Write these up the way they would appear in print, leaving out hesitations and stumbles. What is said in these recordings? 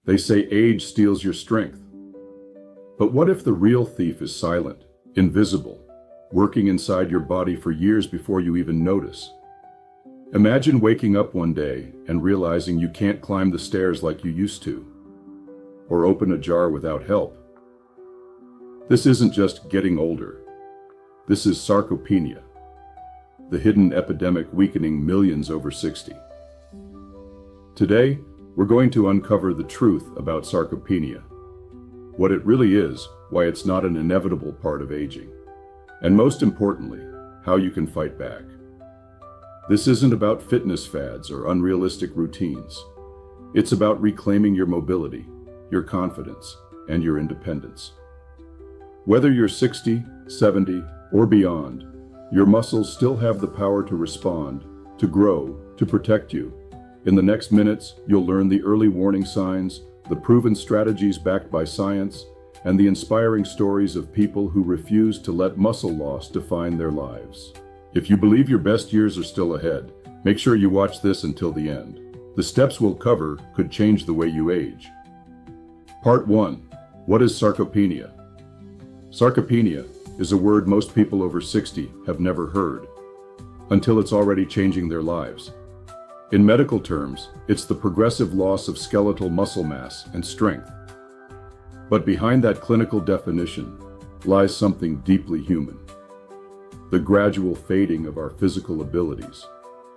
They say age steals your strength. But what if the real thief is silent, invisible, working inside your body for years before you even notice? Imagine waking up one day and realizing you can't climb the stairs like you used to, or open a jar without help. This isn't just getting older. This is sarcopenia, the hidden epidemic weakening millions over 60. Today, we're going to uncover the truth about sarcopenia, what it really is, why it's not an inevitable part of aging, and most importantly, how you can fight back. This isn't about fitness fads or unrealistic routines. It's about reclaiming your mobility, your confidence, and your independence. Whether you're 60, 70, or beyond, your muscles still have the power to respond, to grow, to protect you. In the next minutes, you'll learn the early warning signs, the proven strategies backed by science, and the inspiring stories of people who refuse to let muscle loss define their lives. If you believe your best years are still ahead, make sure you watch this until the end. The steps we'll cover could change the way you age. Part 1. What is sarcopenia? Sarcopenia is a word most people over 60 have never heard, until it's already changing their lives. In medical terms, it's the progressive loss of skeletal muscle mass and strength. But behind that clinical definition lies something deeply human. The gradual fading of our physical abilities,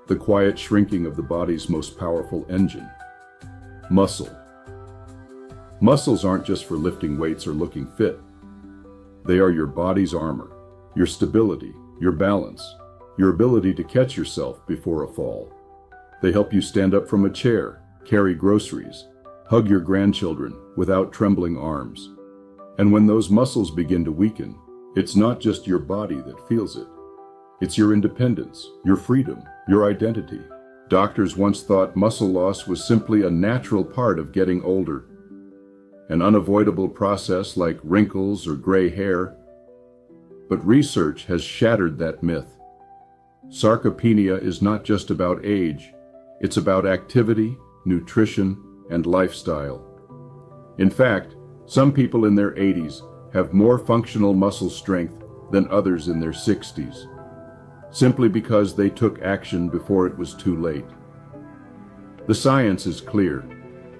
the quiet shrinking of the body's most powerful engine, muscle. Muscles aren't just for lifting weights or looking fit. They are your body's armor, your stability, your balance, your ability to catch yourself before a fall. They help you stand up from a chair, carry groceries, hug your grandchildren without trembling arms. And when those muscles begin to weaken, it's not just your body that feels it. It's your independence, your freedom, your identity. Doctors once thought muscle loss was simply a natural part of getting older, an unavoidable process like wrinkles or gray hair. But research has shattered that myth. Sarcopenia is not just about age. It's about activity, nutrition, and lifestyle. In fact, some people in their 80s have more functional muscle strength than others in their 60s, simply because they took action before it was too late. The science is clear.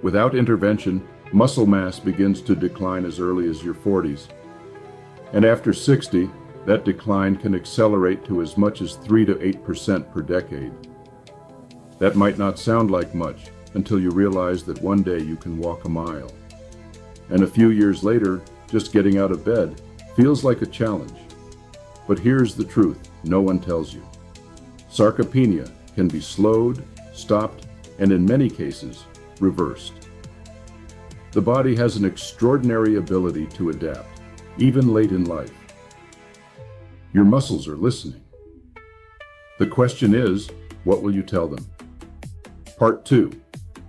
Without intervention, muscle mass begins to decline as early as your 40s. And after 60, that decline can accelerate to as much as 3 to 8% per decade. That might not sound like much until you realize that one day you can walk a mile. And a few years later, just getting out of bed feels like a challenge. But here's the truth no one tells you. Sarcopenia can be slowed, stopped, and in many cases, reversed. The body has an extraordinary ability to adapt, even late in life. Your muscles are listening. The question is, what will you tell them? Part 2.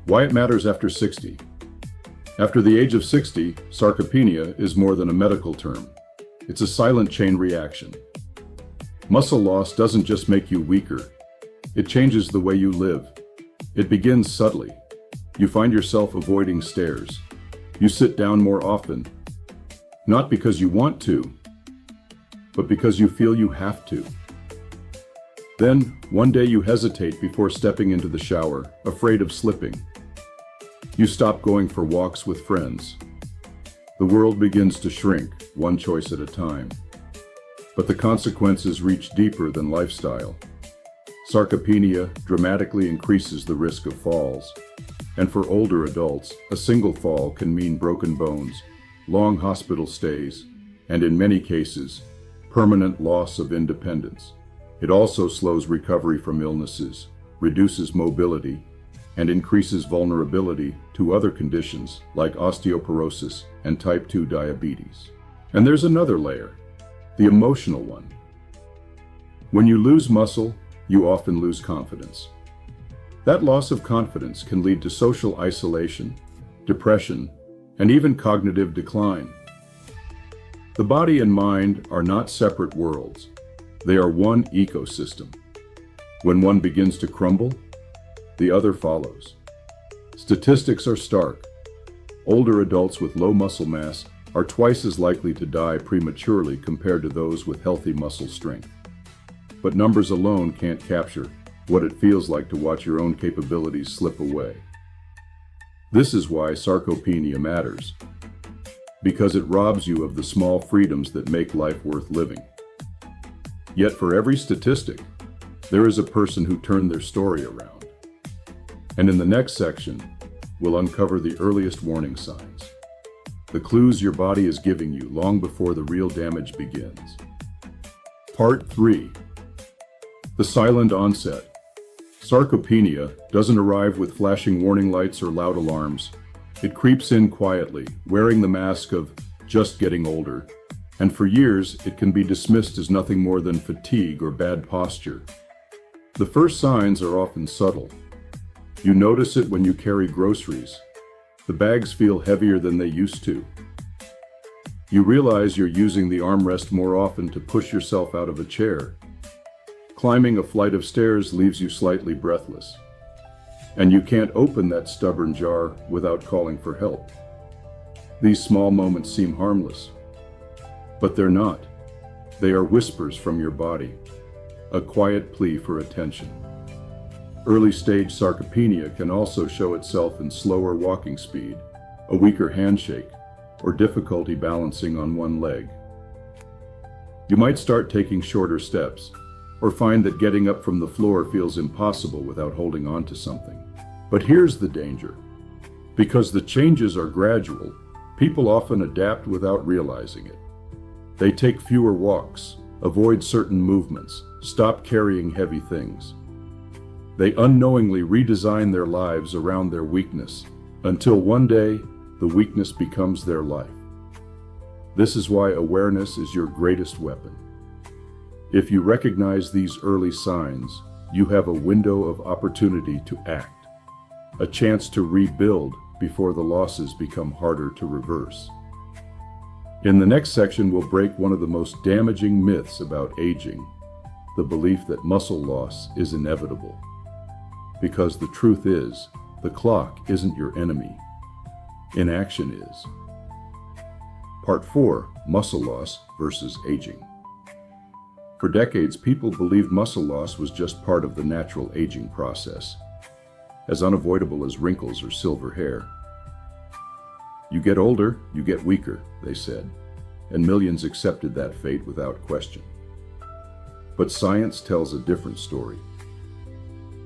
Why it matters after 60. After the age of 60, sarcopenia is more than a medical term. It's a silent chain reaction. Muscle loss doesn't just make you weaker. It changes the way you live. It begins subtly. You find yourself avoiding stairs. You sit down more often, not because you want to, but because you feel you have to. Then, one day you hesitate before stepping into the shower, afraid of slipping. You stop going for walks with friends. The world begins to shrink, one choice at a time. But the consequences reach deeper than lifestyle. Sarcopenia dramatically increases the risk of falls. And for older adults, a single fall can mean broken bones, long hospital stays, and in many cases, permanent loss of independence. It also slows recovery from illnesses, reduces mobility, and increases vulnerability to other conditions like osteoporosis and type 2 diabetes. And there's another layer, the emotional one. When you lose muscle, you often lose confidence. That loss of confidence can lead to social isolation, depression, and even cognitive decline. The body and mind are not separate worlds. They are one ecosystem. When one begins to crumble, the other follows. Statistics are stark. Older adults with low muscle mass are twice as likely to die prematurely compared to those with healthy muscle strength. But numbers alone can't capture what it feels like to watch your own capabilities slip away. This is why sarcopenia matters, because it robs you of the small freedoms that make life worth living. Yet for every statistic, there is a person who turned their story around. And in the next section, we'll uncover the earliest warning signs, the clues your body is giving you long before the real damage begins. Part 3. The silent onset. Sarcopenia doesn't arrive with flashing warning lights or loud alarms. It creeps in quietly, wearing the mask of just getting older, and for years it can be dismissed as nothing more than fatigue or bad posture. The first signs are often subtle. You notice it when you carry groceries. The bags feel heavier than they used to. You realize you're using the armrest more often to push yourself out of a chair. Climbing a flight of stairs leaves you slightly breathless. And you can't open that stubborn jar without calling for help. These small moments seem harmless, but they're not. They are whispers from your body, a quiet plea for attention. Early stage sarcopenia can also show itself in slower walking speed, a weaker handshake, or difficulty balancing on one leg. You might start taking shorter steps, or find that getting up from the floor feels impossible without holding on to something. But here's the danger. Because the changes are gradual, people often adapt without realizing it. They take fewer walks, avoid certain movements, stop carrying heavy things. They unknowingly redesign their lives around their weakness, until one day, the weakness becomes their life. This is why awareness is your greatest weapon. If you recognize these early signs, you have a window of opportunity to act, a chance to rebuild before the losses become harder to reverse. In the next section, we'll break one of the most damaging myths about aging, the belief that muscle loss is inevitable. Because the truth is, the clock isn't your enemy. Inaction is. Part 4, muscle loss versus aging. For decades, people believed muscle loss was just part of the natural aging process, as unavoidable as wrinkles or silver hair. You get older, you get weaker, they said, and millions accepted that fate without question. But science tells a different story.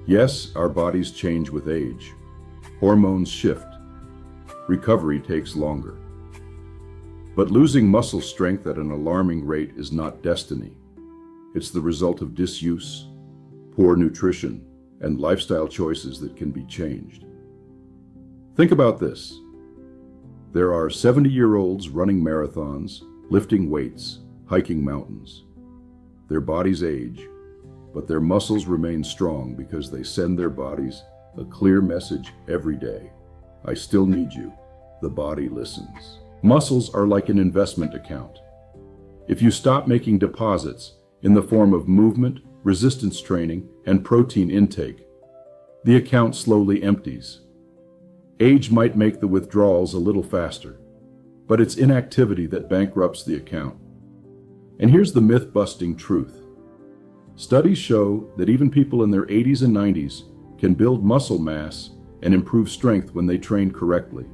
Yes, our bodies change with age. Hormones shift. Recovery takes longer. But losing muscle strength at an alarming rate is not destiny. It's the result of disuse, poor nutrition, and lifestyle choices that can be changed. Think about this. There are 70-year-olds running marathons, lifting weights, hiking mountains. Their bodies age, but their muscles remain strong because they send their bodies a clear message every day. I still need you. The body listens. Muscles are like an investment account. If you stop making deposits in the form of movement, resistance training, and protein intake, the account slowly empties. Age might make the withdrawals a little faster, but it's inactivity that bankrupts the account. And here's the myth-busting truth. Studies show that even people in their 80s and 90s can build muscle mass and improve strength when they train correctly.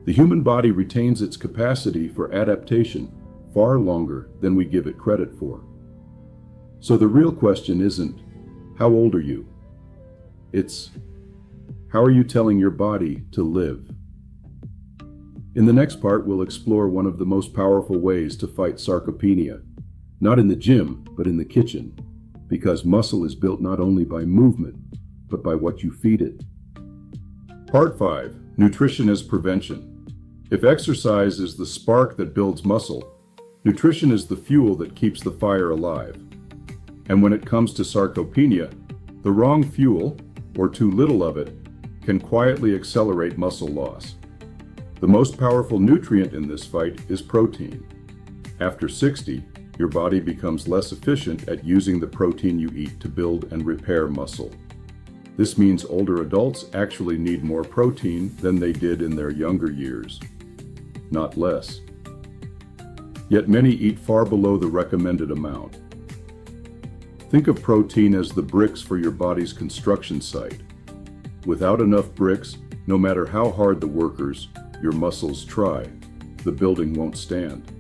The human body retains its capacity for adaptation far longer than we give it credit for. So the real question isn't, how old are you? It's, how are you telling your body to live? In the next part, we'll explore one of the most powerful ways to fight sarcopenia, not in the gym, but in the kitchen, because muscle is built not only by movement, but by what you feed it. Part 5, nutrition as prevention. If exercise is the spark that builds muscle, nutrition is the fuel that keeps the fire alive. And when it comes to sarcopenia, the wrong fuel, or too little of it, can quietly accelerate muscle loss. The most powerful nutrient in this fight is protein. After 60, your body becomes less efficient at using the protein you eat to build and repair muscle. This means older adults actually need more protein than they did in their younger years, not less. Yet many eat far below the recommended amount. Think of protein as the bricks for your body's construction site. Without enough bricks, no matter how hard the workers, your muscles try, the building won't stand.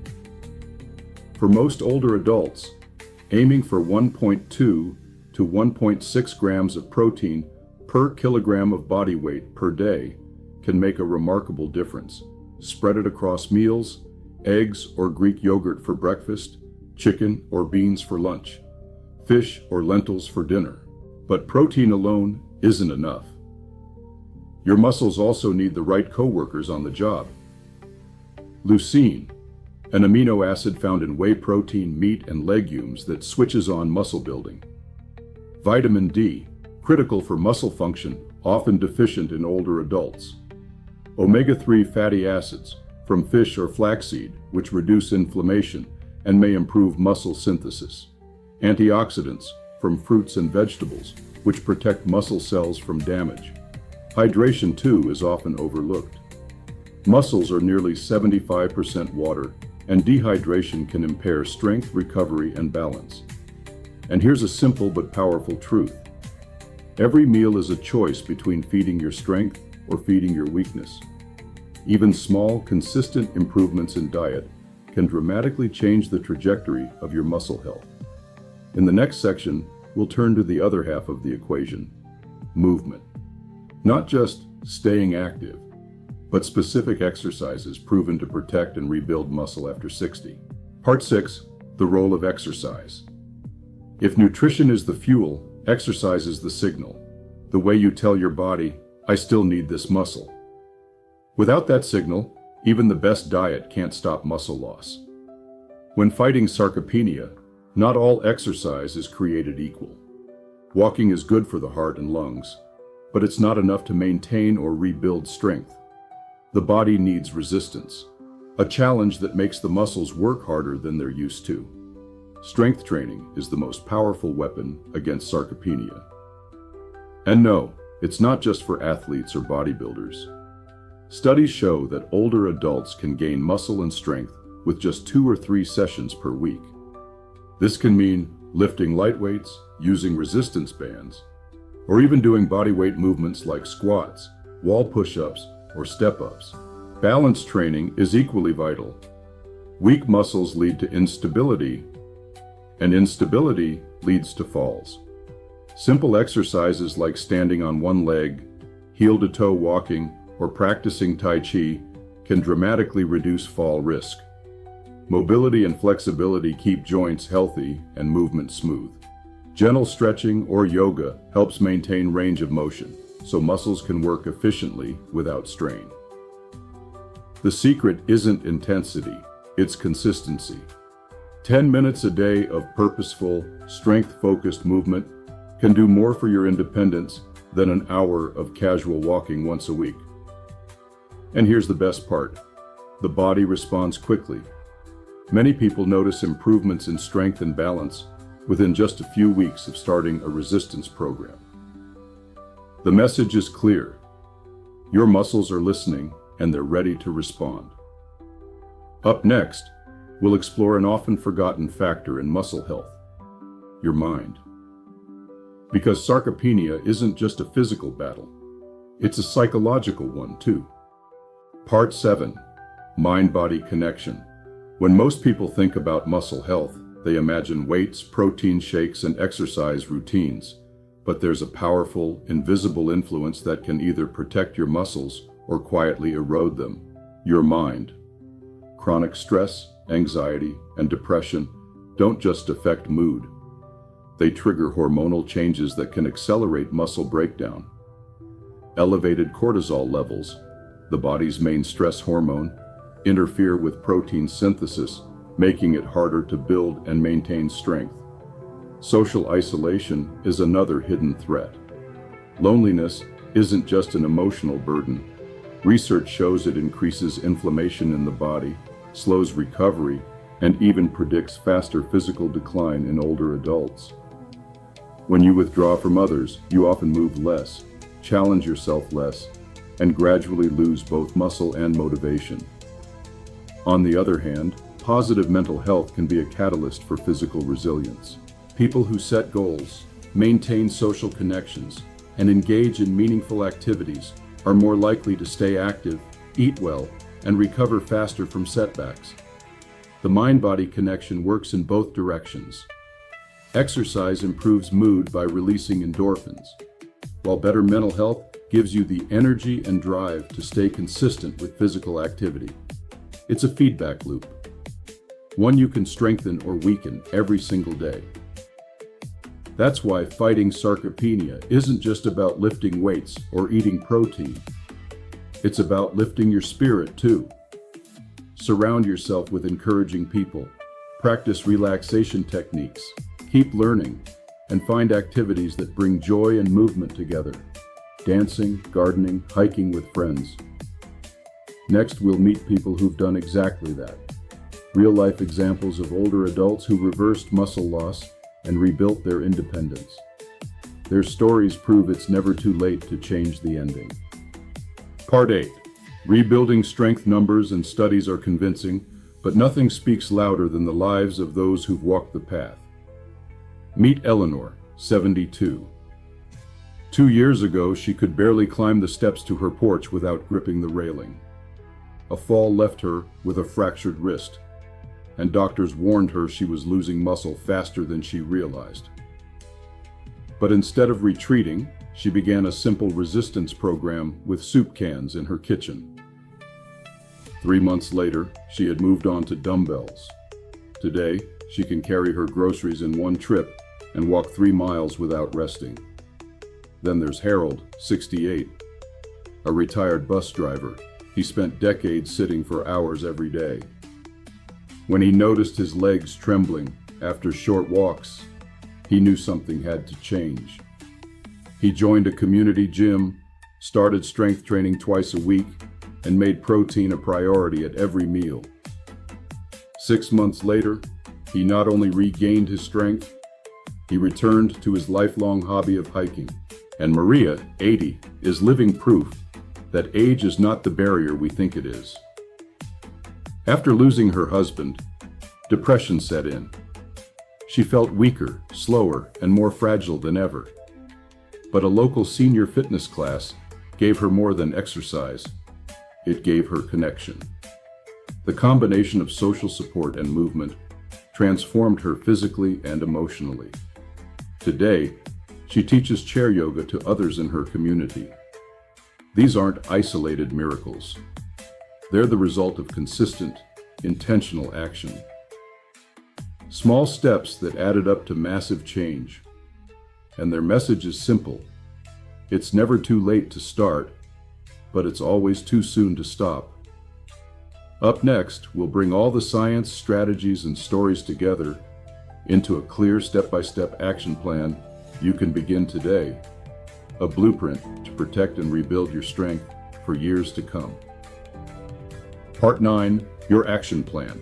For most older adults, aiming for 1.2 to 1.6 grams of protein per kilogram of body weight per day can make a remarkable difference. Spread it across meals, eggs or Greek yogurt for breakfast, chicken or beans for lunch, fish or lentils for dinner. But protein alone isn't enough. Your muscles also need the right co-workers on the job. Leucine, an amino acid found in whey protein, meat, and legumes that switches on muscle building. Vitamin D, critical for muscle function, often deficient in older adults. Omega-3 fatty acids, from fish or flaxseed, which reduce inflammation and may improve muscle synthesis. Antioxidants, from fruits and vegetables, which protect muscle cells from damage. Hydration, too, is often overlooked. Muscles are nearly 75% water, and dehydration can impair strength, recovery, and balance. And here's a simple but powerful truth. Every meal is a choice between feeding your strength or feeding your weakness. Even small, consistent improvements in diet can dramatically change the trajectory of your muscle health. In the next section, we'll turn to the other half of the equation, movement. Not just staying active, but specific exercises proven to protect and rebuild muscle after 60. Part 6, the role of exercise. If nutrition is the fuel, exercise is the signal. The way you tell your body, I still need this muscle. Without that signal, even the best diet can't stop muscle loss. When fighting sarcopenia, not all exercise is created equal. Walking is good for the heart and lungs, but it's not enough to maintain or rebuild strength. The body needs resistance, a challenge that makes the muscles work harder than they're used to. Strength training is the most powerful weapon against sarcopenia. And no, it's not just for athletes or bodybuilders. Studies show that older adults can gain muscle and strength with just 2 or 3 sessions per week. This can mean lifting light weights, using resistance bands, or even doing bodyweight movements like squats, wall push-ups, or step-ups. Balance training is equally vital. Weak muscles lead to instability, and instability leads to falls. Simple exercises like standing on one leg, heel-to-toe walking, or practicing Tai Chi can dramatically reduce fall risk. Mobility and flexibility keep joints healthy and movement smooth. Gentle stretching or yoga helps maintain range of motion, so muscles can work efficiently without strain. The secret isn't intensity, it's consistency. 10 minutes a day of purposeful, strength-focused movement can do more for your independence than an hour of casual walking once a week. And here's the best part. The body responds quickly. Many people notice improvements in strength and balance within just a few weeks of starting a resistance program. The message is clear. Your muscles are listening and they're ready to respond. Up next, we'll explore an often forgotten factor in muscle health, your mind. Because sarcopenia isn't just a physical battle, it's a psychological one too. Part 7, Mind-Body Connection. When most people think about muscle health, they imagine weights, protein shakes, and exercise routines. But there's a powerful, invisible influence that can either protect your muscles or quietly erode them: your mind. Chronic stress, anxiety, and depression don't just affect mood. They trigger hormonal changes that can accelerate muscle breakdown. Elevated cortisol levels, the body's main stress hormone, interfere with protein synthesis, making it harder to build and maintain strength. Social isolation is another hidden threat. Loneliness isn't just an emotional burden. Research shows it increases inflammation in the body, slows recovery, and even predicts faster physical decline in older adults. When you withdraw from others, you often move less, challenge yourself less, and gradually lose both muscle and motivation. On the other hand, positive mental health can be a catalyst for physical resilience. People who set goals, maintain social connections, and engage in meaningful activities are more likely to stay active, eat well, and recover faster from setbacks. The mind-body connection works in both directions. Exercise improves mood by releasing endorphins, while better mental health gives you the energy and drive to stay consistent with physical activity. It's a feedback loop, one you can strengthen or weaken every single day. That's why fighting sarcopenia isn't just about lifting weights or eating protein. It's about lifting your spirit too. Surround yourself with encouraging people, practice relaxation techniques, keep learning, and find activities that bring joy and movement together. Dancing, gardening, hiking with friends. Next, we'll meet people who've done exactly that. Real-life examples of older adults who reversed muscle loss and rebuilt their independence. Their stories prove it's never too late to change the ending. Part 8. Rebuilding strength. Numbers and studies are convincing, but nothing speaks louder than the lives of those who've walked the path. Meet Eleanor, 72. 2 years ago, she could barely climb the steps to her porch without gripping the railing. A fall left her with a fractured wrist, and doctors warned her she was losing muscle faster than she realized. But instead of retreating, she began a simple resistance program with soup cans in her kitchen. 3 months later, she had moved on to dumbbells. Today, she can carry her groceries in one trip and walk 3 miles without resting. Then there's Harold, 68, a retired bus driver. He spent decades sitting for hours every day. When he noticed his legs trembling after short walks, he knew something had to change. He joined a community gym, started strength training twice a week, and made protein a priority at every meal. 6 months later, he not only regained his strength, he returned to his lifelong hobby of hiking. And Maria, 80, is living proof that age is not the barrier we think it is. After losing her husband, depression set in. She felt weaker, slower, and more fragile than ever. But a local senior fitness class gave her more than exercise. It gave her connection. The combination of social support and movement transformed her physically and emotionally. Today, she teaches chair yoga to others in her community. These aren't isolated miracles. They're the result of consistent, intentional action. Small steps that added up to massive change. And their message is simple. It's never too late to start, but it's always too soon to stop. Up next, we'll bring all the science, strategies, and stories together into a clear step-by-step action plan you can begin today. A blueprint to protect and rebuild your strength for years to come. Part 9, your action plan.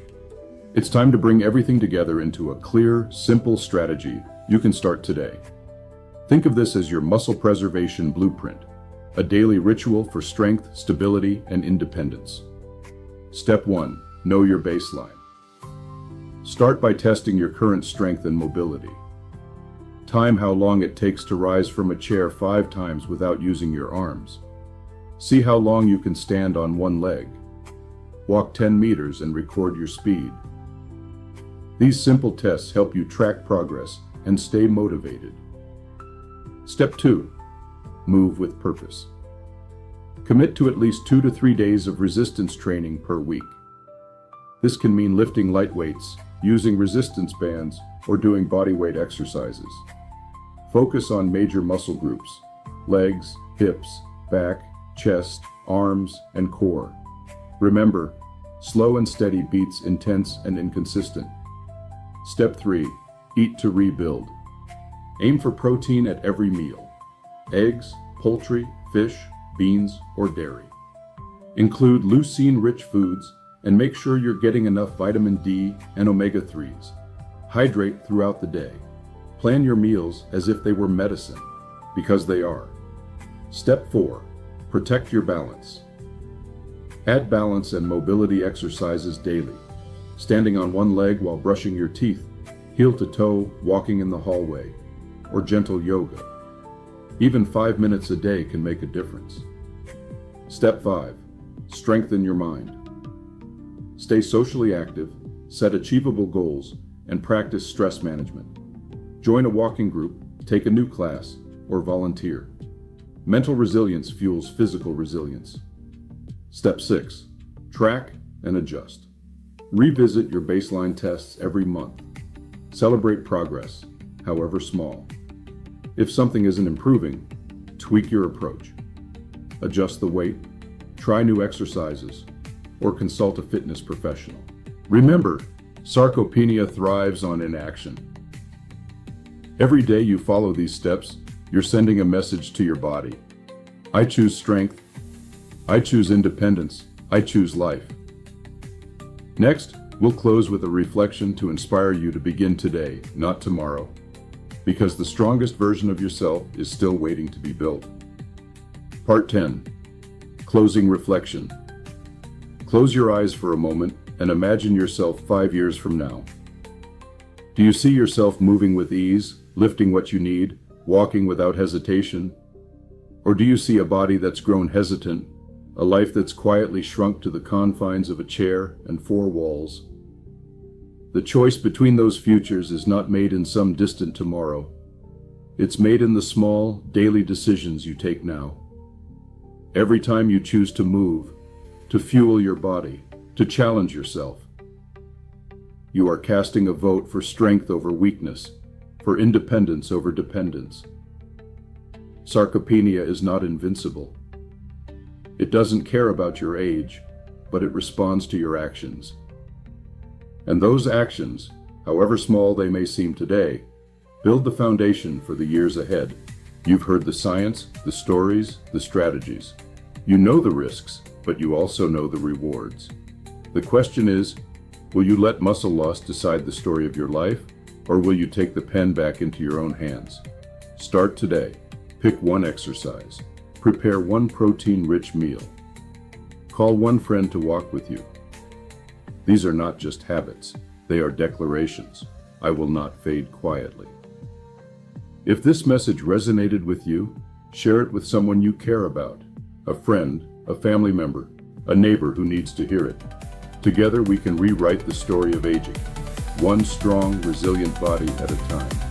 It's time to bring everything together into a clear, simple strategy you can start today. Think of this as your muscle preservation blueprint, a daily ritual for strength, stability, and independence. Step 1, know your baseline. Start by testing your current strength and mobility. Time how long it takes to rise from a chair 5 times without using your arms. See how long you can stand on one leg. Walk 10 meters and record your speed. These simple tests help you track progress and stay motivated. Step 2, move with purpose. Commit to at least 2 to 3 days of resistance training per week. This can mean lifting light weights, using resistance bands, or doing bodyweight exercises. Focus on major muscle groups: legs, hips, back, chest, arms, and core. Remember, slow and steady beats intense and inconsistent. Step 3, eat to rebuild. Aim for protein at every meal: eggs, poultry, fish, beans, or dairy. Include leucine-rich foods and make sure you're getting enough vitamin D and omega-3s. Hydrate throughout the day. Plan your meals as if they were medicine, because they are. Step 4. Protect your balance. Add balance and mobility exercises daily. Standing on one leg while brushing your teeth, heel to toe, walking in the hallway, or gentle yoga. Even 5 minutes a day can make a difference. Step 5. Strengthen your mind. Stay socially active, set achievable goals, and practice stress management. Join a walking group, take a new class, or volunteer. Mental resilience fuels physical resilience. Step 6. Track and adjust. Revisit your baseline tests every month. Celebrate progress, however small. If something isn't improving, tweak your approach. Adjust the weight, try new exercises, or consult a fitness professional. Remember, sarcopenia thrives on inaction. Every day you follow these steps, you're sending a message to your body. I choose strength. I choose independence. I choose life. Next, we'll close with a reflection to inspire you to begin today, not tomorrow, because the strongest version of yourself is still waiting to be built. Part 10. Closing reflection. Close your eyes for a moment and imagine yourself 5 years from now. Do you see yourself moving with ease, lifting what you need, walking without hesitation? Or do you see a body that's grown hesitant, a life that's quietly shrunk to the confines of a chair and 4 walls? The choice between those futures is not made in some distant tomorrow. It's made in the small, daily decisions you take now. Every time you choose to move, to fuel your body, to challenge yourself, you are casting a vote for strength over weakness, for independence over dependence. Sarcopenia is not invincible. It doesn't care about your age, but it responds to your actions. And those actions, however small they may seem today, build the foundation for the years ahead. You've heard the science, the stories, the strategies. You know the risks, but you also know the rewards. The question is, will you let muscle loss decide the story of your life, or will you take the pen back into your own hands? Start today. Pick one exercise. Prepare one protein-rich meal. Call one friend to walk with you. These are not just habits, they are declarations. I will not fade quietly. If this message resonated with you, share it with someone you care about, a friend, a family member, a neighbor who needs to hear it. Together we can rewrite the story of aging, one strong, resilient body at a time.